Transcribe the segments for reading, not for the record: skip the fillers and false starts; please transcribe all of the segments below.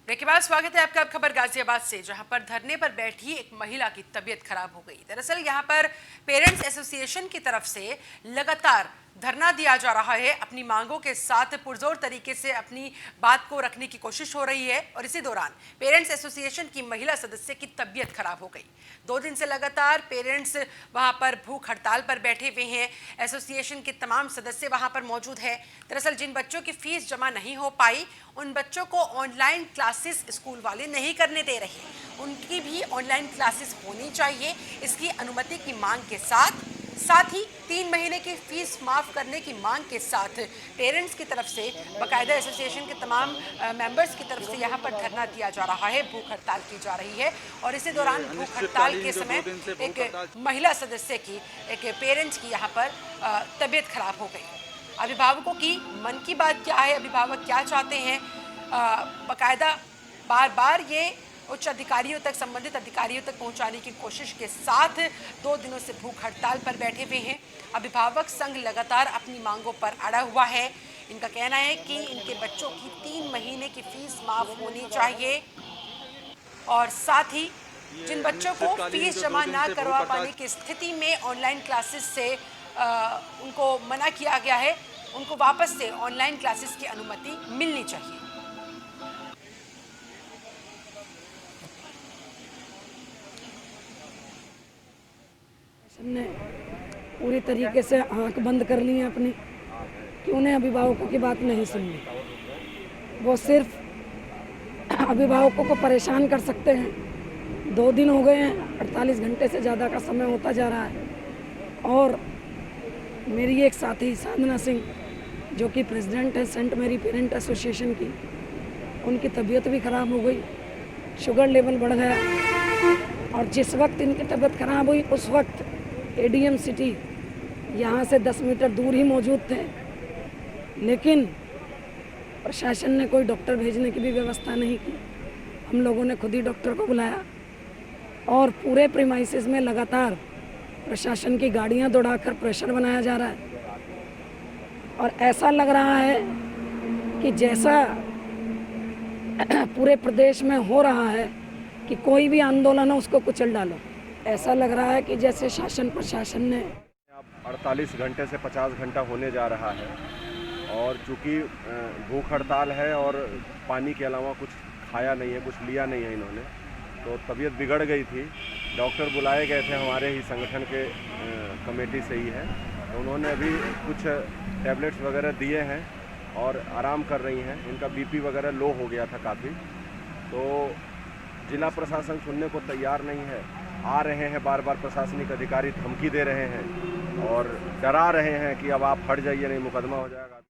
Break के बाद स्वागत है आपका। अब खबर गाजियाबाद से, जहां पर धरने पर बैठी एक महिला की तबीयत खराब हो गई। दरअसल यहां पर पेरेंट्स एसोसिएशन की तरफ से लगातार धरना दिया जा रहा है। अपनी मांगों के साथ पुरजोर तरीके से अपनी बात को रखने की कोशिश हो रही है और इसी दौरान पेरेंट्स एसोसिएशन की महिला सदस्य की तबीयत खराब हो गई। 2 दिन से लगातार पेरेंट्स वहां पर भूख हड़ताल पर बैठे हुए हैं। एसोसिएशन के तमाम सदस्य वहां पर मौजूद है। दरअसल जिन बच्चों की फीस जमा नहीं हो पाई, उन बच्चों को ऑनलाइन क्लासेस स्कूल वाले नहीं करने दे रहे। उनकी भी ऑनलाइन क्लासेस होनी चाहिए, इसकी अनुमति की मांग के साथ ही 3 महीने की फीस माफ करने की मांग के साथ पेरेंट्स की तरफ से, बाकायदा एसोसिएशन के तमाम मेंबर्स की तरफ से यहाँ पर धरना दिया जा रहा है, भूख हड़ताल की जा रही है। और इसी दौरान भूख हड़ताल के समय एक महिला सदस्य की, एक पेरेंट्स की यहाँ पर तबीयत खराब हो गई। अभिभावकों की मन की बात क्या है, अभिभावक क्या चाहते हैं, बाकायदा बार बार ये उच्च अधिकारियों तक, संबंधित अधिकारियों तक पहुंचाने की कोशिश के साथ 2 दिनों से भूख हड़ताल पर बैठे हुए हैं। अभिभावक संघ लगातार अपनी मांगों पर अड़ा हुआ है। इनका कहना है कि इनके बच्चों की 3 महीने की फीस माफ होनी चाहिए और साथ ही जिन बच्चों को फीस जमा ना करवा पाने की स्थिति में ऑनलाइन क्लासेस से उनको मना किया गया है, उनको वापस से ऑनलाइन क्लासेस की अनुमति मिलनी चाहिए। ने पूरी तरीके से आंख बंद कर ली है अपनी, कि उन्हें अभिभावकों की बात नहीं सुननी। वो सिर्फ अभिभावकों को परेशान कर सकते हैं। 2 दिन हो गए हैं, 48 घंटे से ज़्यादा का समय होता जा रहा है। और मेरी एक साथी साधना सिंह, जो कि प्रेसिडेंट है सेंट मेरी पेरेंट एसोसिएशन की, उनकी तबीयत भी ख़राब हो गई, शुगर लेवल बढ़ गया। और जिस वक्त इनकी तबीयत खराब हुई उस वक्त एडीएम सिटी यहाँ से 10 मीटर दूर ही मौजूद थे, लेकिन प्रशासन ने कोई डॉक्टर भेजने की भी व्यवस्था नहीं की। हम लोगों ने खुद ही डॉक्टर को बुलाया और पूरे प्रीमाइसेस में लगातार प्रशासन की गाड़ियाँ दौड़ाकर प्रेशर बनाया जा रहा है। और ऐसा लग रहा है कि जैसा पूरे प्रदेश में हो रहा है कि कोई भी आंदोलन हो उसको कुचल डालो। ऐसा लग रहा है कि जैसे शासन प्रशासन ने 48 घंटे से 50 घंटा होने जा रहा है और चूँकि भूख हड़ताल है और पानी के अलावा कुछ खाया नहीं है, कुछ लिया नहीं है इन्होंने, तो तबीयत बिगड़ गई थी। डॉक्टर बुलाए गए थे, हमारे ही संगठन के कमेटी से ही है, तो उन्होंने अभी कुछ टैबलेट्स वगैरह दिए हैं और आराम कर रही हैं। इनका बीपी वगैरह लो हो गया था काफ़ी, तो जिला प्रशासन सुनने को तैयार नहीं है। आ रहे हैं बार बार प्रशासनिक अधिकारी, धमकी दे रहे हैं और डरा रहे हैं कि अब आप हट जाइए, नहीं मुकदमा हो जाएगा।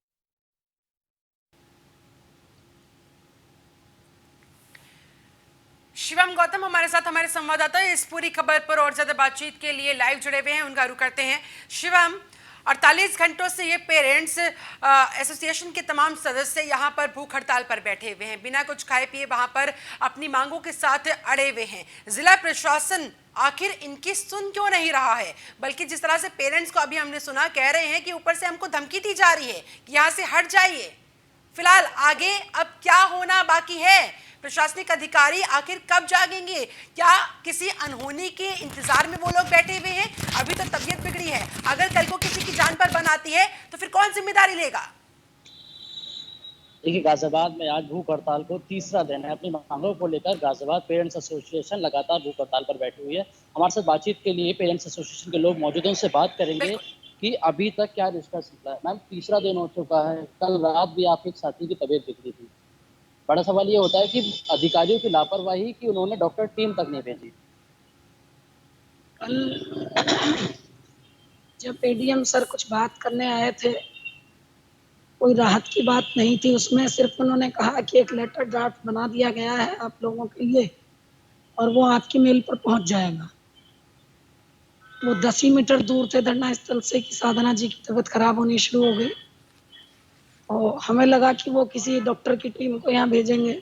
शिवम गौतम हमारे साथ, हमारे संवाददाता इस पूरी खबर पर और ज्यादा बातचीत के लिए लाइव जुड़े हुए हैं, उनका रुख करते हैं। शिवम, 48 घंटों से ये पेरेंट्स एसोसिएशन के तमाम सदस्य यहाँ पर भूख हड़ताल पर बैठे हुए हैं, बिना कुछ खाए पिए वहाँ पर अपनी मांगों के साथ अड़े हुए हैं। जिला प्रशासन आखिर इनकी सुन क्यों नहीं रहा है? बल्कि जिस तरह से पेरेंट्स को अभी हमने सुना, कह रहे हैं कि ऊपर से हमको धमकी दी जा रही है कि यहाँ से हट जाइए। फिलहाल आगे अब क्या होना बाकी है? प्रशासनिक अधिकारी आखिर कब जागेंगे? क्या किसी अनहोनी के इंतजार में वो लोग बैठे हुए हैं? अभी तो तबीयत बिगड़ी है, अगर कल को किसी की जान पर बन आती है तो फिर कौन जिम्मेदारी लेगा? देखिए, गाजियाबाद में आज भूख हड़ताल को तीसरा दिन है। अपनी मांगों को लेकर गाजियाबाद पेरेंट्स एसोसिएशन लगातार भूख हड़ताल पर बैठी हुई है। हमारे साथ बातचीत के लिए पेरेंट्स एसोसिएशन के लोग मौजूद हैं, उनसे बात करेंगे कि अभी तक क्या डिस्कस हुआ है। मैम, तीसरा दिन हो चुका है, कल रात भी आपके एक साथी की तबीयत बिगड़ी थी। बड़ा सवाल ये होता है कि अधिकारियों की लापरवाही कि उन्होंने डॉक्टर टीम तक नहीं भेजी। कल जब एडीएम सर कुछ बात करने आए थे, कोई राहत की बात नहीं थी उसमें। सिर्फ उन्होंने कहा कि एक लेटर ड्राफ्ट बना दिया गया है आप लोगों के लिए और वो आपकी मेल पर पहुंच जाएगा। वो 10 ही मीटर दूर थे धरना स्थल से कि साधना जी की तबीयत खराब होनी शुरू हो गई और हमें लगा कि वो किसी डॉक्टर की टीम को यहाँ भेजेंगे,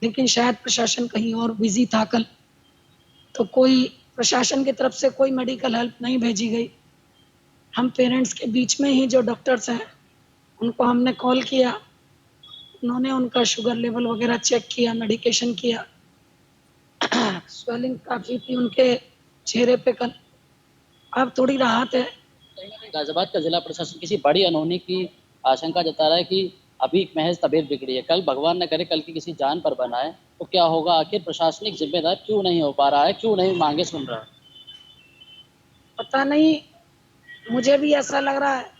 लेकिन शायद प्रशासन कहीं और बिजी था कल, तो कोई प्रशासन की तरफ से कोई मेडिकल हेल्प नहीं भेजी गई। हम पेरेंट्स के बीच में ही जो डॉक्टर्स हैं उनको हमने कॉल किया, उन्होंने उनका शुगर लेवल वगैरह चेक किया, मेडिकेशन किया। स्वेलिंग काफ़ी थी उनके चेहरे पे कल, अब थोड़ी राहत है। कहीं ना कहीं गाजियाबाद का जिला प्रशासन किसी बड़ी अनहोनी की आशंका जता रहा है कि अभी महज तबीयत बिगड़ी है, कल भगवान न करे कल की किसी जान पर बना है तो क्या होगा? आखिर प्रशासनिक जिम्मेदार क्यों नहीं हो पा रहा है, क्यों नहीं मांगे सुन रहा है? पता नहीं, मुझे भी ऐसा लग रहा है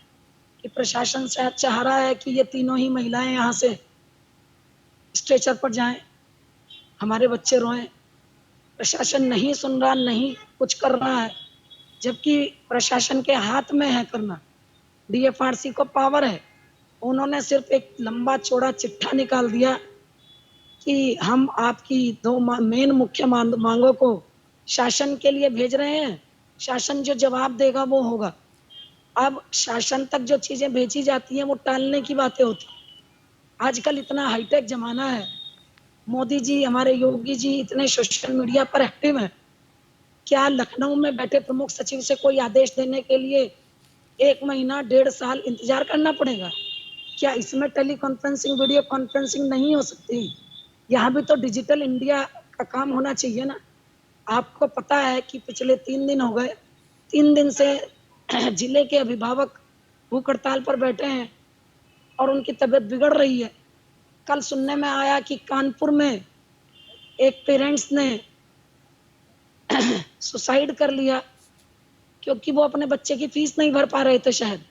कि प्रशासन शायद चाह रहा है कि ये तीनों ही महिलाएं यहाँ से स्ट्रेचर पर जाएं, हमारे बच्चे रोएं। प्रशासन नहीं सुन रहा, नहीं कुछ कर रहा है, जबकि प्रशासन के हाथ में है करना। डीएफआरसी को पावर है, उन्होंने सिर्फ एक लंबा चौड़ा चिट्ठा निकाल दिया कि हम आपकी दो मेन मुख्य मांगों को शासन के लिए भेज रहे हैं, शासन जो जवाब देगा वो होगा। अब शासन तक जो चीजें भेजी जाती हैं वो टालने की बातें होती हैं। आजकल इतना हाईटेक जमाना है, मोदी जी, हमारे योगी जी इतने सोशल मीडिया पर एक्टिव हैं। क्या लखनऊ में बैठे प्रमुख सचिव से कोई आदेश देने के लिए 1 महीना 1.5 साल इंतजार करना पड़ेगा? क्या इसमें टेली कॉन्फ्रेंसिंग, वीडियो कॉन्फ्रेंसिंग नहीं हो सकती? यहाँ भी तो डिजिटल इंडिया का काम होना चाहिए ना। आपको पता है कि पिछले 3 दिन हो गए, 3 दिन से जिले के अभिभावक भूख हड़ताल पर बैठे हैं और उनकी तबीयत बिगड़ रही है। कल सुनने में आया कि कानपुर में एक पेरेंट्स ने सुसाइड कर लिया क्योंकि वो अपने बच्चे की फीस नहीं भर पा रहे थे शायद।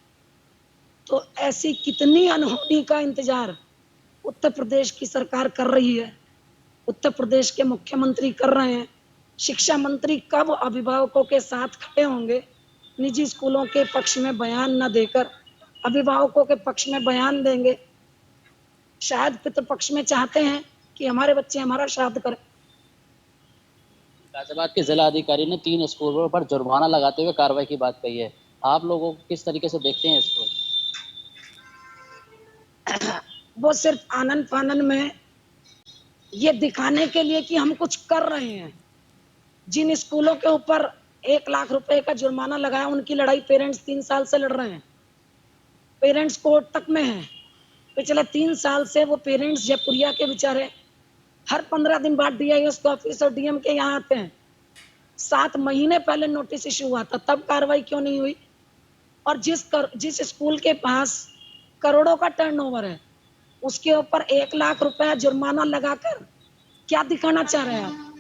तो ऐसी कितनी अनहोनी का इंतजार उत्तर प्रदेश की सरकार कर रही है, उत्तर प्रदेश के मुख्यमंत्री कर रहे हैं। शिक्षा मंत्री कब अभिभावकों के साथ खड़े होंगे? निजी स्कूलों के पक्ष में बयान न देकर अभिभावकों के पक्ष में बयान देंगे। शायद पितृपक्ष में चाहते हैं कि हमारे बच्चे हमारा श्राद्ध करें। गाजियाबाद के जिला अधिकारी ने 3 स्कूलों पर जुर्माना लगाते हुए कार्रवाई की बात कही है। आप लोगों को किस तरीके से देखते हैं इसको? वो सिर्फ आनंद फानन में ये दिखाने के लिए कि हम कुछ कर रहे हैं। जिन स्कूलों के ऊपर 1 लाख रुपए का जुर्माना लगाया, उनकी लड़ाई पेरेंट्स 3 साल से लड़ रहे हैं। पेरेंट्स कोर्ट तक में है। पिछले 3 साल से वो पेरेंट्स जयपुरिया के बेचारे हर 15 दिन बाद डीआईएस के ऑफिस और डीएम के यहाँ आते हैं। 7 महीने पहले नोटिस इश्यू हुआ था, तब कार्रवाई क्यों नहीं हुई? और जिस स्कूल के पास करोड़ों का टर्नओवर है, उसके ऊपर 1 लाख रुपया जुर्माना लगाकर क्या दिखाना चाह रहे हैं आप?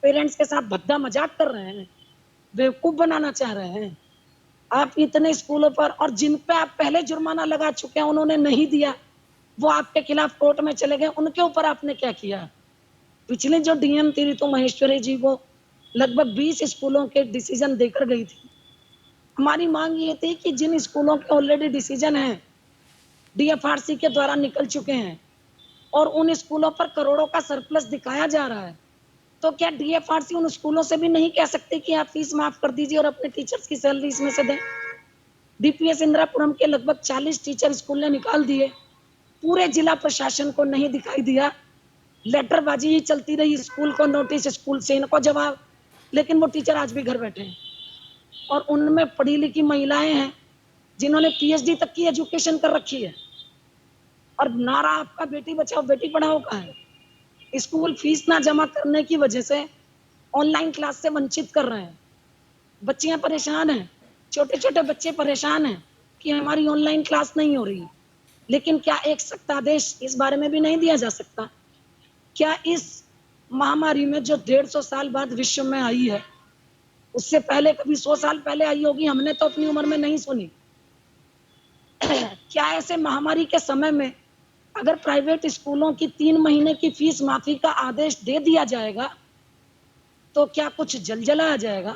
पेरेंट्स के साथ भद्दा मजाक कर रहे हैं, बेवकूफ बनाना चाह रहे हैं आप इतने स्कूलों पर। और जिन पे आप पहले जुर्माना लगा चुके हैं, उन्होंने नहीं दिया, वो आपके खिलाफ कोर्ट में चले गए, उनके ऊपर आपने क्या किया? पिछले जो डीएम थी ऋतु महेश्वरी जी, वो लगभग 20 स्कूलों के डिसीजन देकर गई थी। हमारी मांग ये थी कि जिन स्कूलों के ऑलरेडी डिसीजन है डीएफआरसी के द्वारा निकल चुके हैं और उन स्कूलों पर करोड़ों का सरप्लस दिखाया जा रहा है, तो क्या डीएफआरसी उन स्कूलों से भी नहीं कह सकती कि आप फीस माफ कर दीजिए और अपने टीचर्स की सैलरी इसमें से दें? डीपीएस इंदिरापुरम के लगभग 40 टीचर स्कूल ने निकाल दिए, पूरे जिला प्रशासन को नहीं दिखाई दिया, लेटरबाजी ही चलती रही। स्कूल को नोटिस, स्कूल से इनको जवाब, लेकिन वो टीचर आज भी घर बैठे हैं। और उनमें पढ़ी लिखी महिलाएं हैं जिन्होंने पीएचडी तक की एजुकेशन कर रखी है, और नारा आपका बेटी बचाओ बेटी पढ़ाओ का है। स्कूल फीस ना जमा करने की वजह से ऑनलाइन क्लास से वंचित कर रहे हैं। बच्चियां परेशान हैं, छोटे छोटे बच्चे परेशान हैं कि हमारी ऑनलाइन क्लास नहीं हो रही। लेकिन क्या एक सख्त आदेश इस बारे में भी नहीं दिया जा सकता? क्या इस महामारी में जो 150 साल बाद विश्व में आई है, उससे पहले कभी 100 साल पहले आई होगी, हमने तो अपनी उम्र में नहीं सुनी। क्या ऐसे महामारी के समय में अगर प्राइवेट स्कूलों की 3 महीने की फीस माफी का आदेश दे दिया जाएगा तो क्या कुछ जलजला आ जाएगा?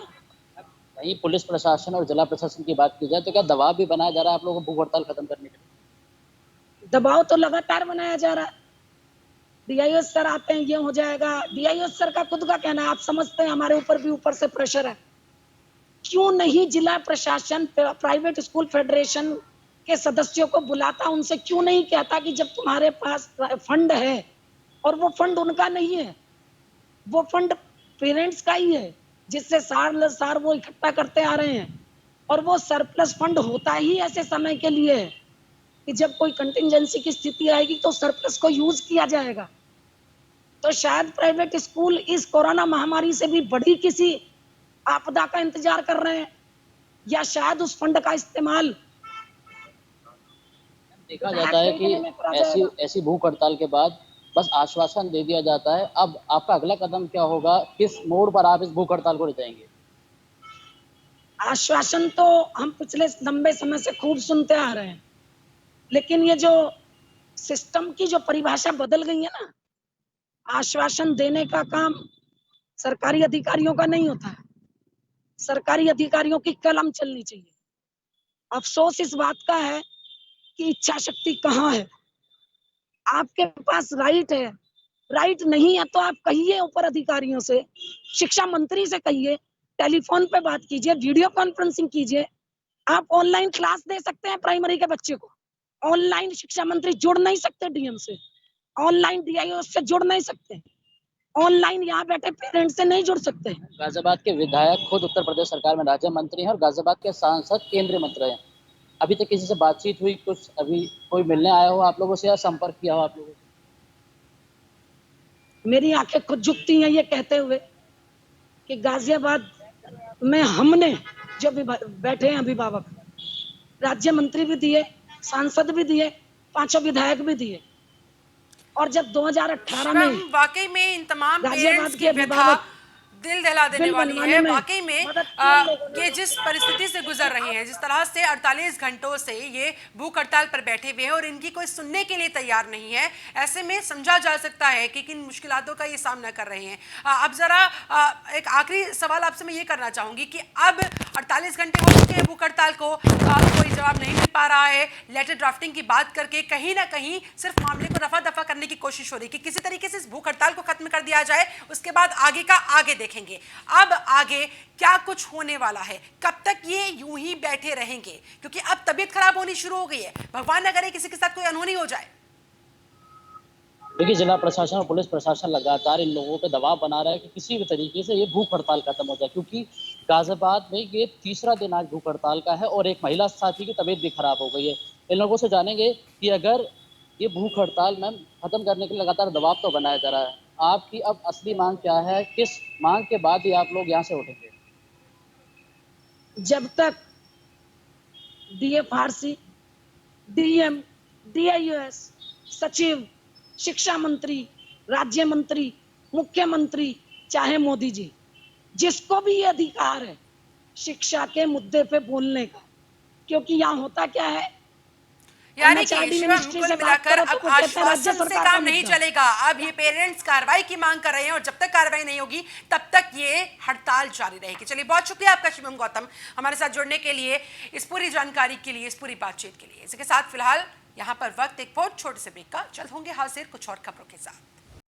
वहीं पुलिस प्रशासन और जिला प्रशासन की बात की जाए तो क्या दबाव भी बनाया जा रहा है आप लोगों को भूख हड़ताल खत्म करने के लिए? दबाव तो लगातार बनाया जा रहा है। डीआईओ सर आते हैं, ये हो जाएगा। डीआईओ सर का खुद का कहना है, आप समझते हैं हमारे ऊपर भी ऊपर से प्रेशर है। क्यों नहीं जिला प्रशासन प्राइवेट स्कूल फेडरेशन के सदस्यों को बुलाता, उनसे क्यों नहीं कहता कि जब तुम्हारे पास फंड है, और वो फंड उनका नहीं है, वो फंड पेरेंट्स का ही है, जिससे साल वो इकट्ठा करते आ रहे हैं, और वो सरप्लस फंड होता ही ऐसे समय के लिए है। कि जब कोई कंटिंजेंसी की स्थिति आएगी तो सरप्लस को यूज किया जाएगा। तो शायद प्राइवेट स्कूल इस कोरोना महामारी से भी बड़ी किसी आपदा का इंतजार कर रहे हैं, या शायद उस फंड का इस्तेमाल देखा जाता है कि ऐसी भूख हड़ताल के बाद बस आश्वासन दे दिया जाता है। अब आपका अगला कदम क्या होगा? किस मोड़ पर आप इस भूख हड़ताल को ले जाएंगे? आश्वासन तो हम पिछले लंबे समय से खूब सुनते आ रहे हैं, लेकिन ये जो सिस्टम की जो परिभाषा बदल गई है ना, आश्वासन देने का काम सरकारी अधिकारियों का नहीं होता है। सरकारी अधिकारियों की कलम चलनी चाहिए। अफसोस इस बात का है कि इच्छा शक्ति कहाँ है। आपके पास राइट है, राइट नहीं है तो आप कहिए ऊपर अधिकारियों से, शिक्षा मंत्री से कहिए, टेलीफोन पे बात कीजिए, वीडियो कॉन्फ्रेंसिंग कीजिए। आप ऑनलाइन क्लास दे सकते हैं प्राइमरी के बच्चे को, ऑनलाइन शिक्षा मंत्री जुड़ नहीं सकते डीएम से, ऑनलाइन डीआईओ से जुड़ नहीं सकते, ऑनलाइन यहाँ बैठे पेरेंट्स से नहीं जुड़ सकते। गाजियाबाद के विधायक खुद उत्तर प्रदेश सरकार में राज्य मंत्री हैं और गाजियाबाद के सांसद केंद्रीय मंत्री हैं। अभी तक किसी से बातचीत हुई? कुछ अभी कोई मिलने आया हो आप लोगों से या संपर्क किया हो आप लोगों से? मेरी आंखें खुद झुकती हैं ये कहते हुए कि गाजियाबाद में हमने जो बैठे हैं अभिभावक, राज्य मंत्री भी दिए, सांसद भी दिए, 5 विधायक भी दिए, और जब 2018 में वाकई में इन तमाम पेरेंट्स की व्यथा दिल दहला देने वाली है। वाकई में ये जिस परिस्थिति से गुजर रही हैं, जिस तरह से 48 घंटों से ये भूख हड़ताल पर बैठे हुए हैं और इनकी कोई सुनने के लिए तैयार नहीं है, ऐसे में समझा जा सकता है कि किन मुश्किलातों का ये सामना कर रहे हैं। अब जरा एक आखिरी सवाल आपसे मैं ये करना चाहूंगी कि अब 48 घंटे हो चुके हैं भूख हड़ताल को, कोई जवाब नहीं मिल पा रहा है। लेटर ड्राफ्टिंग की बात करके कहीं ना कहीं सिर्फ मामले को रफा दफा करने की कोशिश हो रही है कि किसी तरीके से इस भूख हड़ताल को खत्म कर दिया जाए, उसके बाद आगे का आगे देखेंगे। अब आगे क्या कुछ होने वाला है, कब तक ये यूं ही बैठे रहेंगे, क्योंकि अब तबीयत खराब होनी शुरू हो गई है। भगवान न करे किसी के साथ कोई अनहोनी हो जाए। देखिए, जिला प्रशासन और पुलिस प्रशासन लगातार इन लोगों पे दबाव बना रहा है कि किसी भी तरीके से ये भूख हड़ताल खत्म हो जाए, क्योंकि गाजियाबाद में ये तीसरा दिन आज भूख हड़ताल का है और एक महिला साथी की तबीयत भी खराब हो गई है। इन लोगों से जानेंगे कि अगर ये भूख हड़ताल मैम खत्म करने के लिए लगातार दबाव तो बनाया जा रहा है, आपकी अब असली मांग क्या है? किस मांग के बाद ही आप लोग यहाँ से उठेंगे? जब तक डीएफआरसी, डीएम, डीआईओएस, सचिव, शिक्षा मंत्री, राज्य मंत्री, मुख्यमंत्री, चाहे मोदी जी, जिसको भी ये अधिकार है शिक्षा के मुद्दे पे बोलने का, क्योंकि यहाँ होता क्या है, यानी कि शिवम कुल मिलाकर अब आश्वासन से काम नहीं चलेगा। अब ये पेरेंट्स कार्रवाई की मांग कर रहे हैं और जब तक कार्रवाई नहीं होगी तब तक ये हड़ताल जारी रहेगी। चलिए, बहुत शुक्रिया आपका शिवम गौतम हमारे साथ जुड़ने के लिए, इस पूरी जानकारी के लिए, इस पूरी बातचीत के लिए। इसके साथ फिलहाल यहाँ पर वक्त एक बहुत छोटे से ब्रेक का। जल्द होंगे हाजिर कुछ और खबरों के साथ।